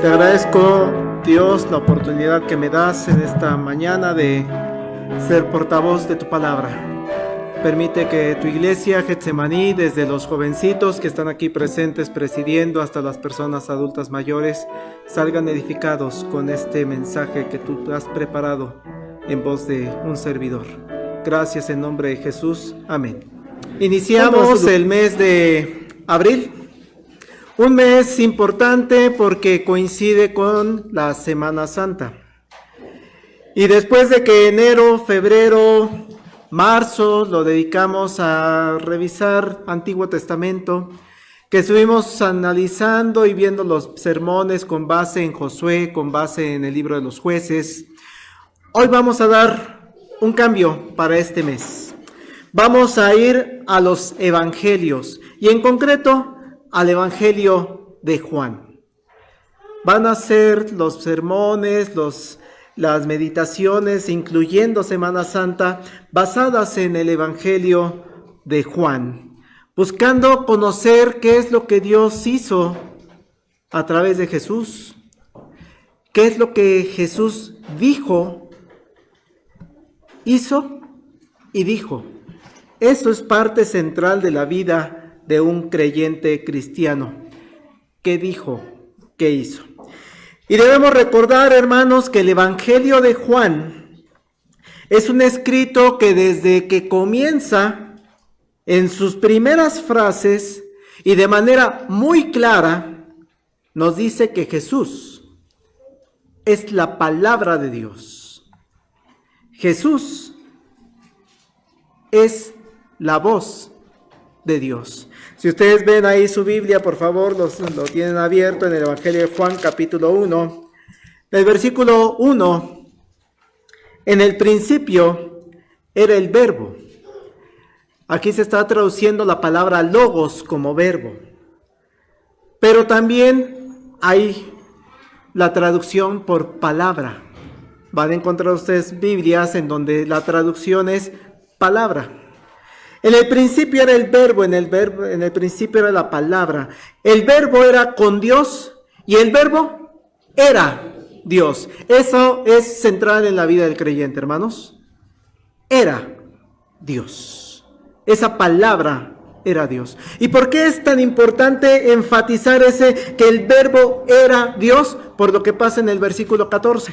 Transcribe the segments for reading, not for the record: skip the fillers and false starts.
Te agradezco, Dios, la oportunidad que me das en esta mañana de ser portavoz de tu palabra. Permite que tu iglesia, Getsemaní, desde los jovencitos que están aquí presentes presidiendo hasta las personas adultas mayores, salgan edificados con este mensaje que tú has preparado en voz de un servidor. Gracias en nombre de Jesús. Amén. Iniciamos el mes de abril. Un mes importante porque coincide con la Semana Santa. Y después de que enero, febrero, marzo lo dedicamos a revisar Antiguo Testamento, que estuvimos analizando y viendo los sermones con base en Josué, con base en el libro de los jueces, hoy vamos a dar un cambio para este mes. Vamos a ir a los evangelios y en concreto al Evangelio de Juan. Van a ser los sermones, las meditaciones, incluyendo Semana Santa, basadas en el Evangelio de Juan, buscando conocer qué es lo que Dios hizo a través de Jesús, qué es lo que Jesús dijo, hizo y dijo. Esto es parte central de la vida de un creyente cristiano. ¿Qué dijo? ¿Qué hizo? Y debemos recordar, hermanos, que el Evangelio de Juan es un escrito que desde que comienza, en sus primeras frases y de manera muy clara, nos dice que Jesús es la palabra de Dios. Jesús es la voz de Dios. Si ustedes ven ahí su Biblia, por favor, lo tienen abierto en el Evangelio de Juan, capítulo 1. El versículo 1, en el principio era el verbo. Aquí se está traduciendo la palabra logos como verbo. Pero también hay la traducción por palabra. Van a encontrar ustedes Biblias en donde la traducción es palabra. En el principio era el verbo, en el principio era la palabra. El verbo era con Dios y el verbo era Dios. Eso es central en la vida del creyente, hermanos. Era Dios. Esa palabra era Dios. ¿Y por qué es tan importante enfatizar que el verbo era Dios? Por lo que pasa en el versículo 14.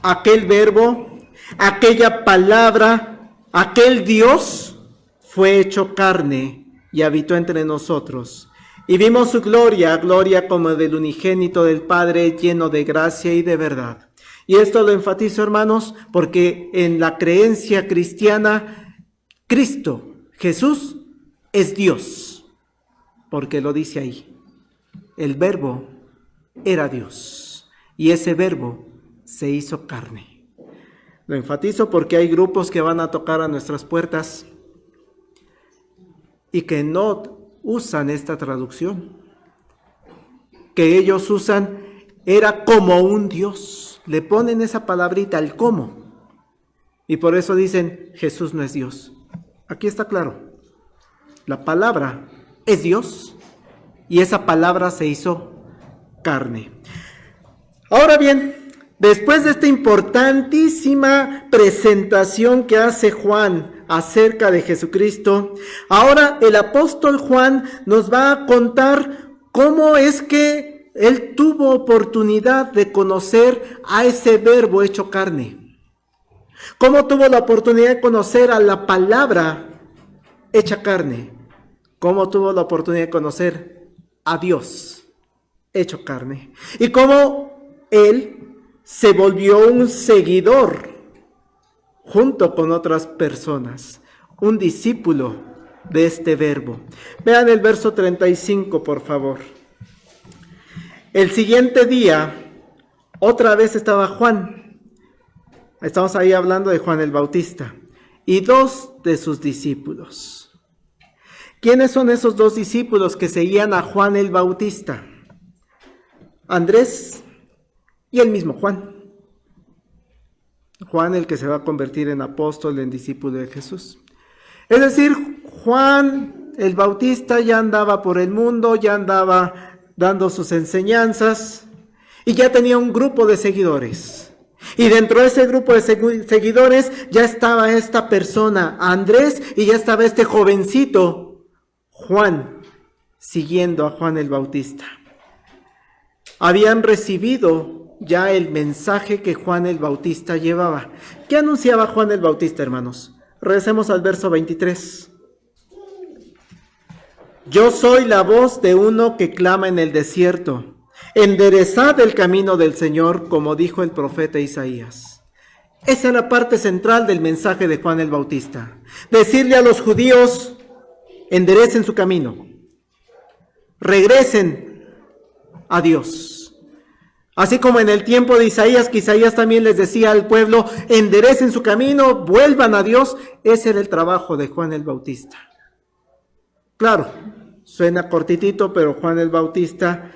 Aquel verbo, aquella palabra, aquel Dios fue hecho carne y habitó entre nosotros. Y vimos su gloria, gloria como del unigénito del Padre, lleno de gracia y de verdad. Y esto lo enfatizo, hermanos, porque en la creencia cristiana, Cristo, Jesús, es Dios. Porque lo dice ahí. El verbo era Dios. Y ese verbo se hizo carne. Lo enfatizo porque hay grupos que van a tocar a nuestras puertas y que no usan esta traducción. Que ellos usan, era como un Dios. Le ponen esa palabrita, el como. Y por eso dicen, Jesús no es Dios. Aquí está claro. La palabra es Dios y esa palabra se hizo carne. Ahora bien, después de esta importantísima presentación que hace Juan acerca de Jesucristo. Ahora el apóstol Juan nos va a contar cómo es que él tuvo oportunidad de conocer a ese verbo hecho carne. Cómo tuvo la oportunidad de conocer a la palabra hecha carne. Cómo tuvo la oportunidad de conocer a Dios hecho carne. Y cómo él se volvió un seguidor junto con otras personas, un discípulo de este verbo. Vean el verso 35, por favor. El siguiente día, otra vez estaba Juan. Estamos ahí hablando de Juan el Bautista y dos de sus discípulos. ¿Quiénes son esos dos discípulos que seguían a Juan el Bautista? Andrés y el mismo Juan. Juan, el que se va a convertir en apóstol, en discípulo de Jesús. Es decir, Juan el Bautista ya andaba por el mundo, ya andaba dando sus enseñanzas y ya tenía un grupo de seguidores. Y dentro de ese grupo de seguidores ya estaba esta persona, Andrés, y ya estaba este jovencito, Juan, siguiendo a Juan el Bautista. Habían recibido ya el mensaje que Juan el Bautista llevaba. ¿Qué anunciaba Juan el Bautista, hermanos? Regresemos al verso 23. Yo soy la voz de uno que clama en el desierto. Enderezad el camino del Señor, como dijo el profeta Isaías. Esa es la parte central del mensaje de Juan el Bautista. Decirle a los judíos, enderecen su camino. Regresen a Dios. Así como en el tiempo de Isaías, que Isaías también les decía al pueblo, enderecen su camino, vuelvan a Dios. Ese era el trabajo de Juan el Bautista. Claro, suena cortitito, pero Juan el Bautista,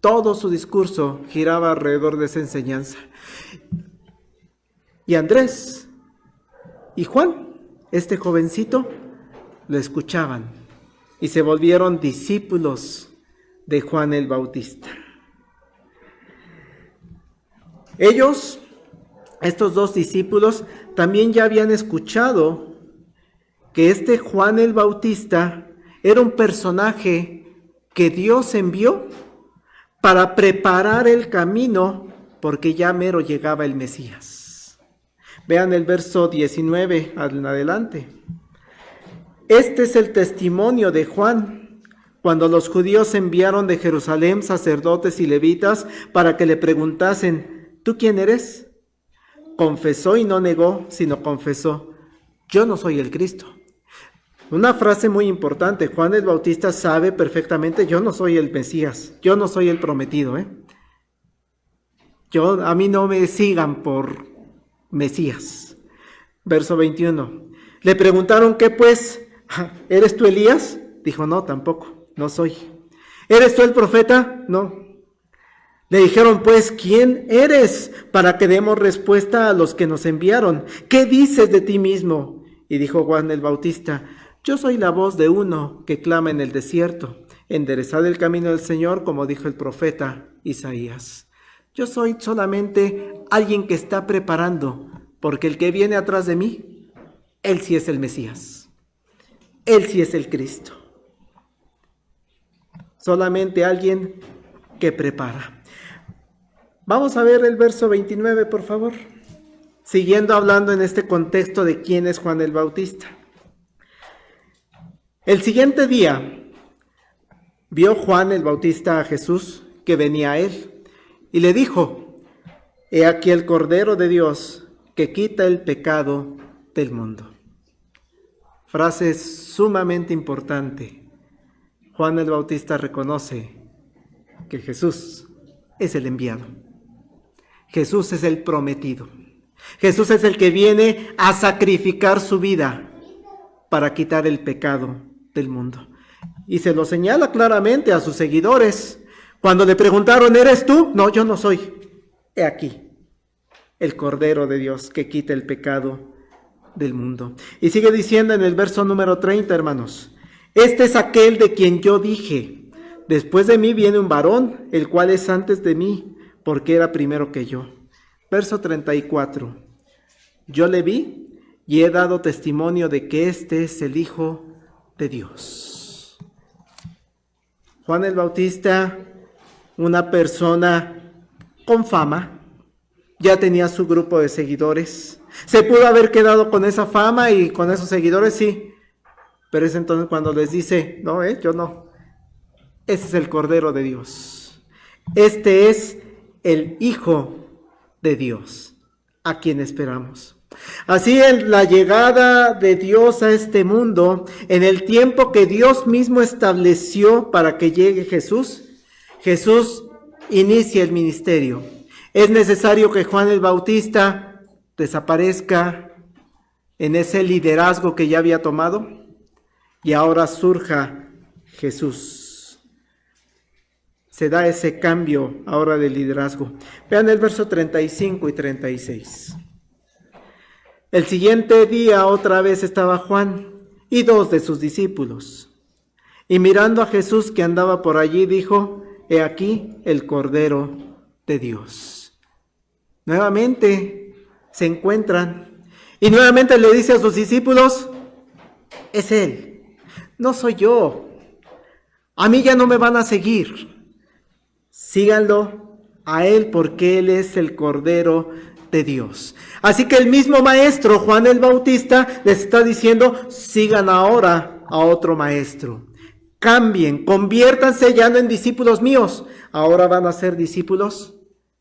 todo su discurso giraba alrededor de esa enseñanza. Y Andrés y Juan, este jovencito, lo escuchaban y se volvieron discípulos de Juan el Bautista. Ellos, estos dos discípulos, también ya habían escuchado que este Juan el Bautista era un personaje que Dios envió para preparar el camino, porque ya mero llegaba el Mesías. Vean el verso 19 en adelante. Este es el testimonio de Juan, cuando los judíos enviaron de Jerusalén sacerdotes y levitas para que le preguntasen, ¿tú quién eres? Confesó y no negó, sino confesó, yo no soy el Cristo. Una frase muy importante, Juan el Bautista sabe perfectamente, yo no soy el Mesías, yo no soy el prometido. A mí no me sigan por Mesías. Verso 21. Le preguntaron, ¿qué pues? ¿Eres tú Elías? Dijo, no, tampoco, no soy. ¿Eres tú el profeta? No. Le dijeron, pues, ¿quién eres? Para que demos respuesta a los que nos enviaron. ¿Qué dices de ti mismo? Y dijo Juan el Bautista, yo soy la voz de uno que clama en el desierto. Enderezad el camino del Señor, como dijo el profeta Isaías. Yo soy solamente alguien que está preparando, porque el que viene atrás de mí, él sí es el Mesías. Él sí es el Cristo. Solamente alguien que prepara. Vamos a ver el verso 29, por favor. Siguiendo hablando en este contexto de quién es Juan el Bautista. El siguiente día vio Juan el Bautista a Jesús que venía a él y le dijo, he aquí el Cordero de Dios que quita el pecado del mundo. Frase sumamente importante. Juan el Bautista reconoce que Jesús es el enviado. Jesús es el prometido. Jesús es el que viene a sacrificar su vida para quitar el pecado del mundo. Y se lo señala claramente a sus seguidores. Cuando le preguntaron, ¿eres tú? No, yo no soy. He aquí, el Cordero de Dios que quita el pecado del mundo. Y sigue diciendo en el verso número 30, hermanos. Este es aquel de quien yo dije, después de mí viene un varón, el cual es antes de mí, porque era primero que yo. Verso 34. Yo le vi y he dado testimonio de que este es el Hijo de Dios. Juan el Bautista, una persona con fama, ya tenía su grupo de seguidores. Se pudo haber quedado con esa fama y con esos seguidores, sí. Pero es entonces cuando les dice, no, yo no. Ese es el Cordero de Dios. Este es el Hijo de Dios, a quien esperamos. Así en la llegada de Dios a este mundo, en el tiempo que Dios mismo estableció para que llegue Jesús, Jesús inicia el ministerio. Es necesario que Juan el Bautista desaparezca en ese liderazgo que ya había tomado y ahora surja Jesús. Se da ese cambio ahora de liderazgo. Vean el verso 35 y 36. El siguiente día otra vez estaba Juan y 2 de sus discípulos. Y mirando a Jesús que andaba por allí, dijo, he aquí el Cordero de Dios. Nuevamente se encuentran y nuevamente le dice a sus discípulos, es Él, no soy yo. A mí ya no me van a seguir. Síganlo a Él porque Él es el Cordero de Dios. Así que el mismo maestro, Juan el Bautista, les está diciendo, sigan ahora a otro maestro. Cambien, conviértanse ya no en discípulos míos, ahora van a ser discípulos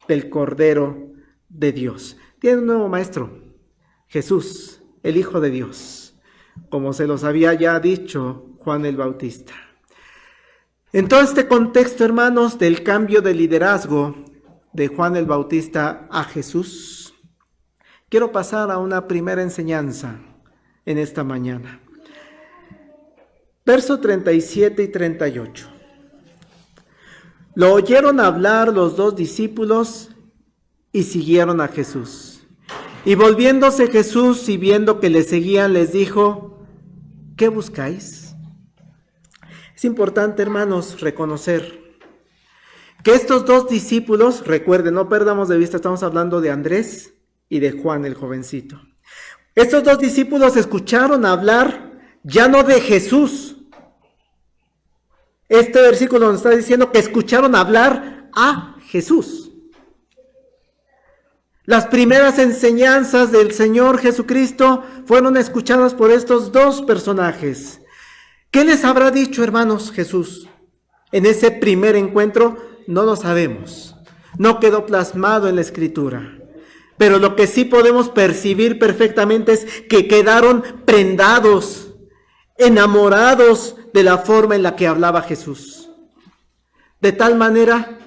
del Cordero de Dios. Tiene un nuevo maestro, Jesús, el Hijo de Dios, como se los había ya dicho Juan el Bautista. En todo este contexto, hermanos, del cambio de liderazgo de Juan el Bautista a Jesús, quiero pasar a una primera enseñanza en esta mañana. Verso 37 y 38. Lo oyeron hablar los 2 discípulos y siguieron a Jesús. Y volviéndose Jesús y viendo que le seguían, les dijo, ¿qué buscáis? Es importante, hermanos, reconocer que estos 2 discípulos, recuerden, no perdamos de vista, estamos hablando de Andrés y de Juan el jovencito. Estos 2 discípulos escucharon hablar ya no de Jesús. Este versículo nos está diciendo que escucharon hablar a Jesús. Las primeras enseñanzas del Señor Jesucristo fueron escuchadas por estos 2 personajes. ¿Qué les habrá dicho, hermanos, Jesús? En ese primer encuentro no lo sabemos. No quedó plasmado en la Escritura. Pero lo que sí podemos percibir perfectamente es que quedaron prendados, enamorados de la forma en la que hablaba Jesús. De tal manera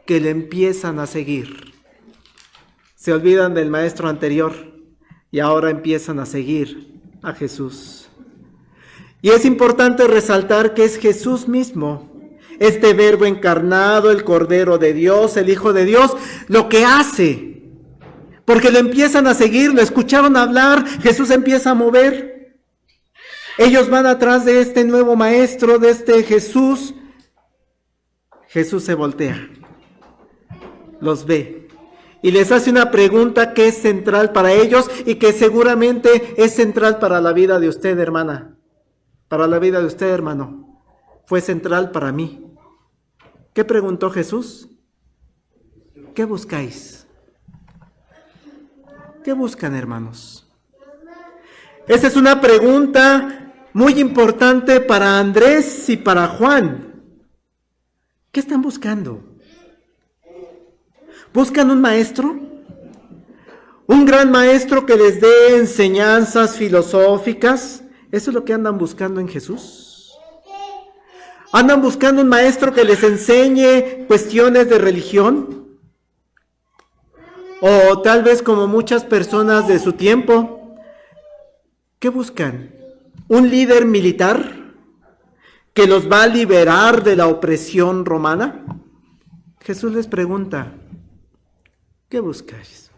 que le empiezan a seguir. Se olvidan del maestro anterior y ahora empiezan a seguir a Jesús. Y es importante resaltar que es Jesús mismo, este Verbo encarnado, el Cordero de Dios, el Hijo de Dios, lo que hace. Porque lo empiezan a seguir, lo escucharon hablar, Jesús empieza a mover. Ellos van atrás de este nuevo maestro, de este Jesús. Jesús se voltea, los ve y les hace una pregunta que es central para ellos y que seguramente es central para la vida de usted, hermana. Para la vida de usted, hermano. Fue central para mí. ¿Qué preguntó Jesús? ¿Qué buscáis? ¿Qué buscan, hermanos? Esa es una pregunta muy importante para Andrés y para Juan. ¿Qué están buscando? ¿Buscan un maestro? ¿Un gran maestro que les dé enseñanzas filosóficas? ¿Eso es lo que andan buscando en Jesús? ¿Andan buscando un maestro que les enseñe cuestiones de religión? O tal vez como muchas personas de su tiempo, ¿qué buscan? ¿Un líder militar que los va a liberar de la opresión romana? Jesús les pregunta, ¿qué buscáis?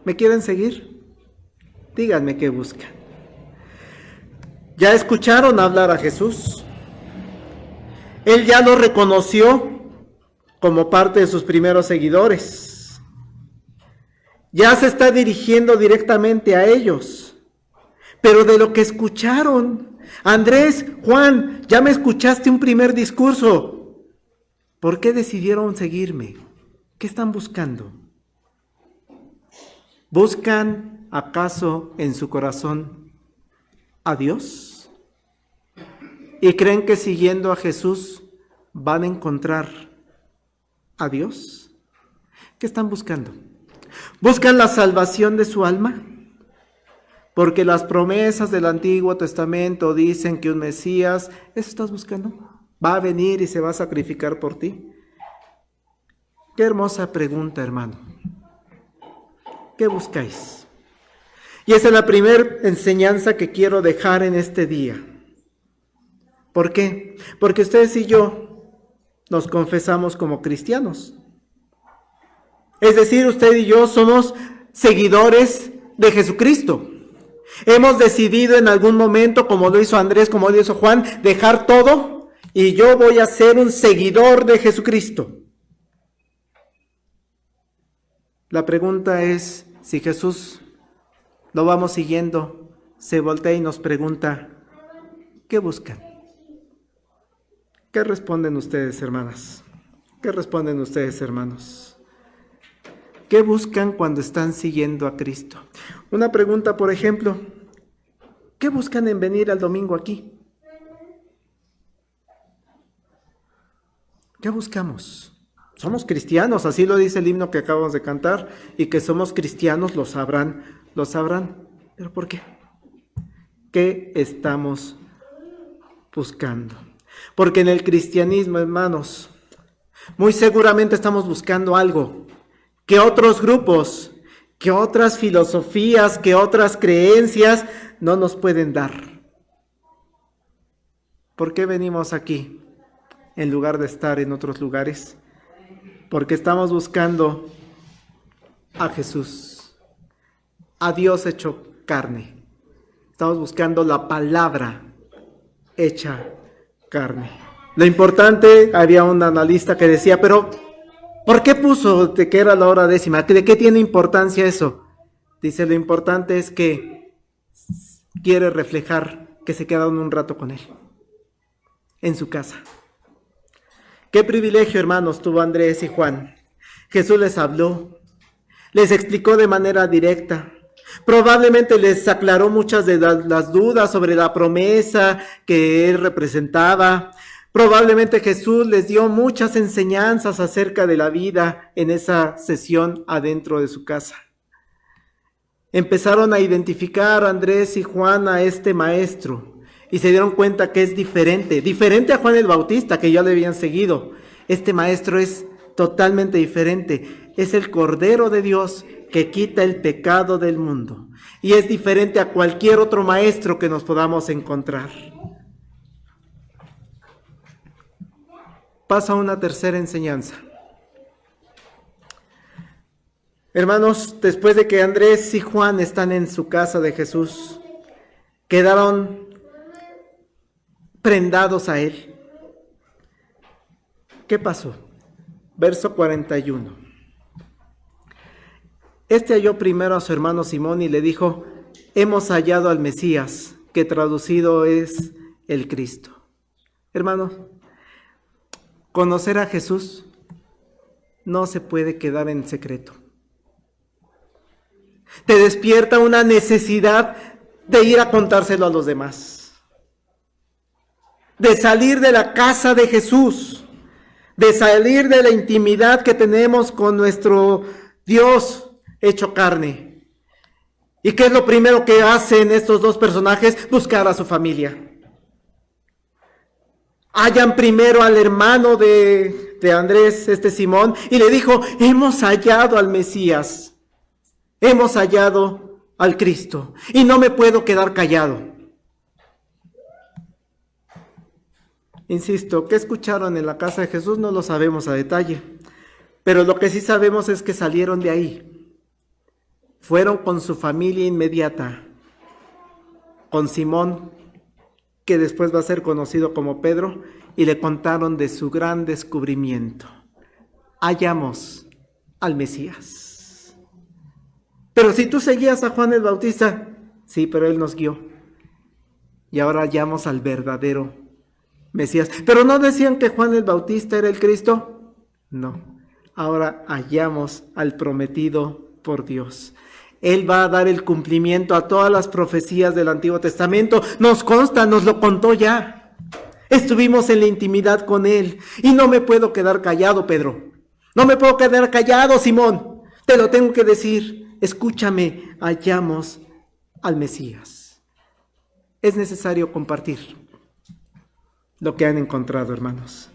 ¿Me quieren seguir? Díganme qué buscan. ¿Ya escucharon hablar a Jesús? Él ya lo reconoció como parte de sus primeros seguidores. Ya se está dirigiendo directamente a ellos. Pero de lo que escucharon, Andrés, Juan, ya me escuchaste un primer discurso. ¿Por qué decidieron seguirme? ¿Qué están buscando? ¿Buscan acaso en su corazón a Dios? ¿Y creen que siguiendo a Jesús van a encontrar a Dios? ¿Qué están buscando? ¿Buscan la salvación de su alma? Porque las promesas del Antiguo Testamento dicen que un Mesías, ¿eso estás buscando? Va a venir y se va a sacrificar por ti. Qué hermosa pregunta, hermano. ¿Qué buscáis? Y esa es la primera enseñanza que quiero dejar en este día. ¿Por qué? Porque ustedes y yo nos confesamos como cristianos. Es decir, usted y yo somos seguidores de Jesucristo. Hemos decidido en algún momento, como lo hizo Andrés, como lo hizo Juan, dejar todo y yo voy a ser un seguidor de Jesucristo. La pregunta es, si Jesús lo vamos siguiendo, se voltea y nos pregunta, ¿qué buscan? ¿Qué responden ustedes, hermanas? ¿Qué responden ustedes, hermanos? ¿Qué buscan cuando están siguiendo a Cristo? Una pregunta, por ejemplo, ¿qué buscan en venir al domingo aquí? ¿Qué buscamos? Somos cristianos, así lo dice el himno que acabamos de cantar, y que somos cristianos lo sabrán. ¿Pero por qué? ¿Qué estamos buscando? Porque en el cristianismo, hermanos, muy seguramente estamos buscando algo que otros grupos, que otras filosofías, que otras creencias no nos pueden dar. ¿Por qué venimos aquí en lugar de estar en otros lugares? Porque estamos buscando a Jesús, a Dios hecho carne. Estamos buscando la palabra hecha carne. Lo importante, había un analista que decía, pero ¿por qué puso de que era la hora décima? ¿De qué tiene importancia eso? Dice, lo importante es que quiere reflejar que se quedaron un rato con él, en su casa. Qué privilegio, hermanos, tuvo Andrés y Juan. Jesús les habló, les explicó de manera directa. Probablemente les aclaró muchas de las dudas sobre la promesa que él representaba. Probablemente Jesús les dio muchas enseñanzas acerca de la vida en esa sesión adentro de su casa. Empezaron a identificar Andrés y Juan a este maestro y se dieron cuenta que es diferente a Juan el Bautista, que ya le habían seguido. Este maestro es totalmente diferente. Es el Cordero de Dios que quita el pecado del mundo. Y es diferente a cualquier otro maestro que nos podamos encontrar. Pasa una tercera enseñanza. Hermanos, después de que Andrés y Juan están en su casa de Jesús, quedaron prendados a él. ¿Qué pasó? Verso 41. Este halló primero a su hermano Simón y le dijo, hemos hallado al Mesías, que traducido es el Cristo. Hermanos, conocer a Jesús no se puede quedar en secreto. Te despierta una necesidad de ir a contárselo a los demás. De salir de la casa de Jesús. De salir de la intimidad que tenemos con nuestro Dios hecho carne. ¿Y qué es lo primero que hacen estos dos personajes? Buscar a su familia. Hallan primero al hermano de Andrés, Simón, y le dijo, hemos hallado al Mesías. Hemos hallado al Cristo y no me puedo quedar callado. Insisto, ¿qué escucharon en la casa de Jesús? No lo sabemos a detalle, pero lo que sí sabemos es que salieron de ahí. Fueron con su familia inmediata, con Simón, que después va a ser conocido como Pedro, y le contaron de su gran descubrimiento. Hallamos al Mesías. Pero si tú seguías a Juan el Bautista, sí, pero él nos guió. Y ahora hallamos al verdadero Mesías. Pero no decían que Juan el Bautista era el Cristo. No, ahora hallamos al prometido por Dios. Él va a dar el cumplimiento a todas las profecías del Antiguo Testamento. Nos consta, nos lo contó ya. Estuvimos en la intimidad con Él. Y no me puedo quedar callado, Pedro. No me puedo quedar callado, Simón. Te lo tengo que decir. Escúchame, hallamos al Mesías. Es necesario compartir lo que han encontrado, hermanos.